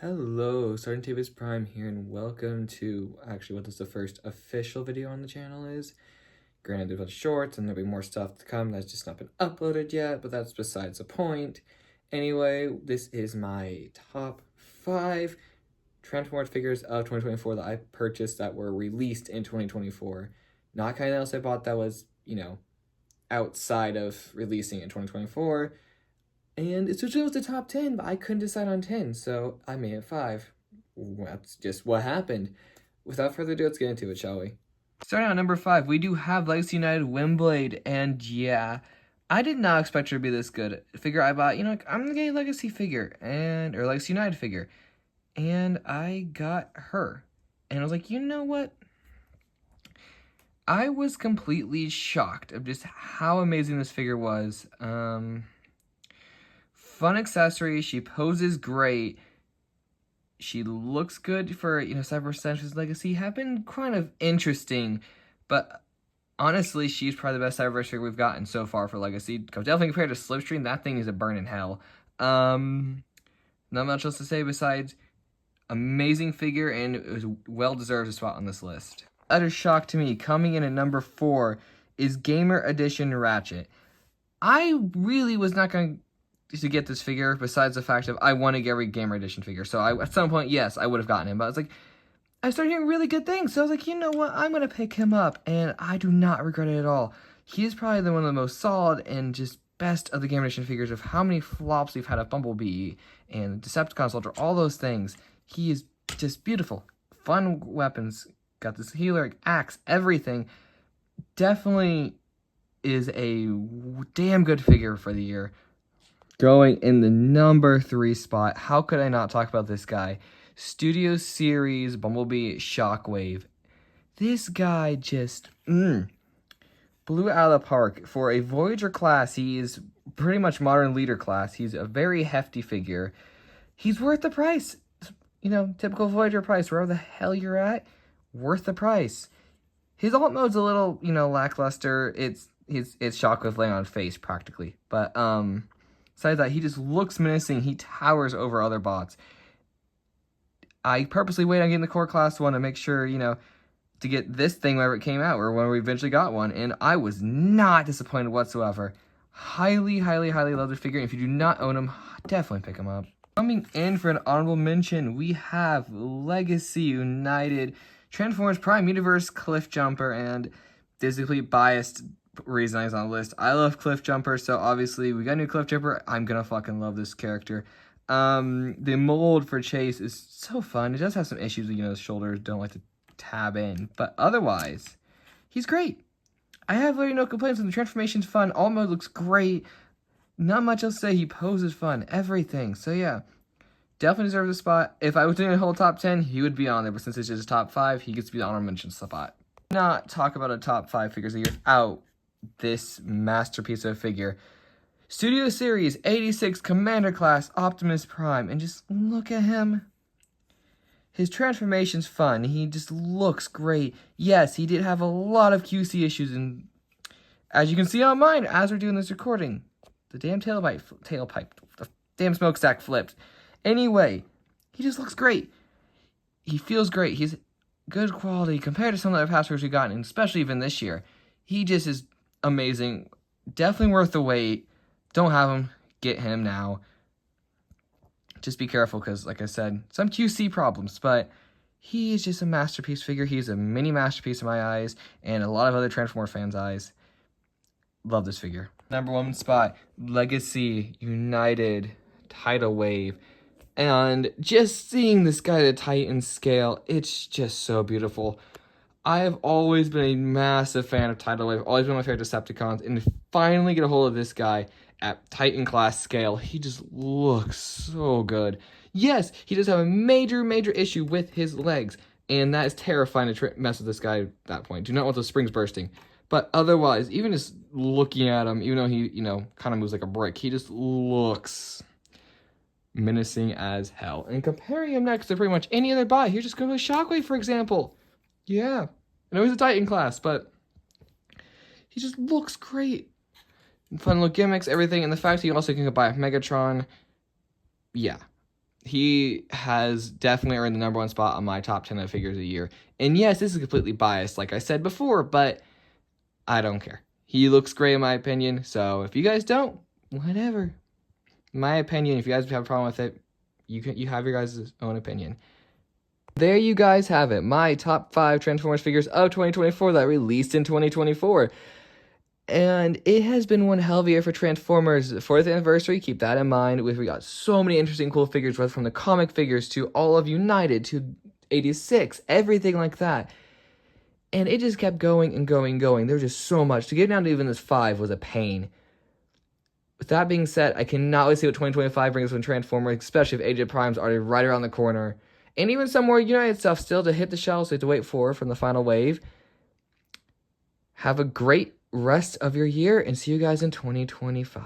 Hello, Sergeant Tavis Prime here, and welcome to actually what is the first official video on the channel is. Granted, there's a bunch of shorts, and there'll be more stuff to come that's just not been uploaded yet, but that's besides the point. Anyway, this is my top 5 Transformers figures of 2024 that I purchased that were released in 2024. Not kind of else I bought that was, outside of releasing in 2024. And it was the top 10, but I couldn't decide on 10, so I made it 5. That's just what happened. Without further ado, let's get into it, shall we? Starting on number 5, we do have Legacy United Windblade, and yeah, I did not expect her to be this good. Figure I bought, I'm gonna get a Legacy figure, or Legacy United figure, and I got her. And I was like, you know what? I was completely shocked of just how amazing this figure was. Fun accessory. She poses great. She looks good for, Cyber Essentials Legacy have been kind of interesting, but honestly, she's probably the best Cyberverse figure we've gotten so far for Legacy. Definitely compared to Slipstream, that thing is a burn in hell. Not much else to say besides amazing figure, and it was well deserved a spot on this list. Utter shock to me, coming in at number 4 is Gamer Edition Ratchet. I really was not going to get this figure, besides the fact of I want to get every Gamer Edition figure. So at some point, yes, I would have gotten him. But I was like, I started hearing really good things. So I was like, you know what? I'm going to pick him up. And I do not regret it at all. He is probably one of the most solid and just best of the Gamer Edition figures of how many flops we've had of Bumblebee and Decepticon Soldier, all those things. He is just beautiful. Fun weapons. Got this healer, axe, everything. Definitely is a damn good figure for the year. Going in the number 3 spot, how could I not talk about this guy? Studio Series Bumblebee Shockwave. This guy just blew it out of the park. For a Voyager class, he is pretty much modern leader class. He's a very hefty figure. He's worth the price. Typical Voyager price, wherever the hell you're at, worth the price. His alt mode's a little, lackluster. It's Shockwave laying on face practically. But besides that, he just looks menacing. He towers over other bots. I purposely waited on getting the core class one to make sure, to get this thing whenever it came out, or when we eventually got one, and I was not disappointed whatsoever. Highly, highly, highly love the figure. If you do not own him, definitely pick him up. Coming in for an honorable mention, we have Legacy United Transformers Prime Universe Cliff Jumper, and there's a complete biased reason he's on the list. I love Cliff Jumper, so obviously we got a new Cliff Jumper. I'm gonna fucking love this character. The mold for Chase is so fun. It does have some issues, his shoulders don't like to tab in, but otherwise, he's great. I have literally no complaints, and the transformation's fun. All mode looks great. Not much else to say. He poses fun. Everything. So yeah, definitely deserves a spot. If I was doing a whole top 10, he would be on there, but since it's just a top 5, he gets to be the honorable mention spot. Not talk about a top 5 figures a year out this masterpiece of a figure. Studio Series 86 Commander Class Optimus Prime, and just look at him. His transformation's fun. He just looks great. Yes, he did have a lot of QC issues, and as you can see on mine, as we're doing this recording, the damn tailpipe, the damn smokestack flipped. Anyway, he just looks great. He feels great. He's good quality compared to some of the other past figures we've gotten, and especially even this year. He just is amazing. Definitely worth the wait. Don't have him. Get him now. Just be careful because, like I said, some QC problems, but he is just a masterpiece figure. He's a mini masterpiece in my eyes and a lot of other Transformers fans' eyes. Love this figure. Number 1 spot, Legacy United Tidal Wave. And just seeing this guy at a Titan scale, it's just so beautiful. I have always been a massive fan of Tidal Wave, always been my favorite Decepticons, and to finally get a hold of this guy at Titan class scale, he just looks so good. Yes, he does have a major, major issue with his legs, and that is terrifying to mess with this guy at that point. Do not want those springs bursting. But otherwise, even just looking at him, even though he, kind of moves like a brick, he just looks menacing as hell. And comparing him next to pretty much any other bot, here's just going with Shockwave, for example. Yeah, I know he's a Titan class, but he just looks great. Fun little gimmicks, everything, and the fact that you also can buy a Megatron, yeah. he has definitely earned the #1 spot on my top 10 of figures of the year. And yes, this is completely biased, like I said before, but I don't care. He looks great in my opinion, so if you guys don't, whatever. My opinion, if you guys have a problem with it, you have your guys' own opinion. There you guys have it, my top 5 Transformers figures of 2024 that released in 2024. And it has been one hell of a year for Transformers 4th anniversary. Keep that in mind. We got so many interesting, cool figures, whether from the comic figures to all of United to 86, everything like that. And it just kept going and going and going. There was just so much. To get down to even this 5 was a pain. With that being said, I cannot wait to see what 2025 brings from Transformers, especially if Age Prime's already right around the corner. And even some more United stuff still to hit the shelves, so we have to wait for from the final wave. Have a great rest of your year and see you guys in 2025.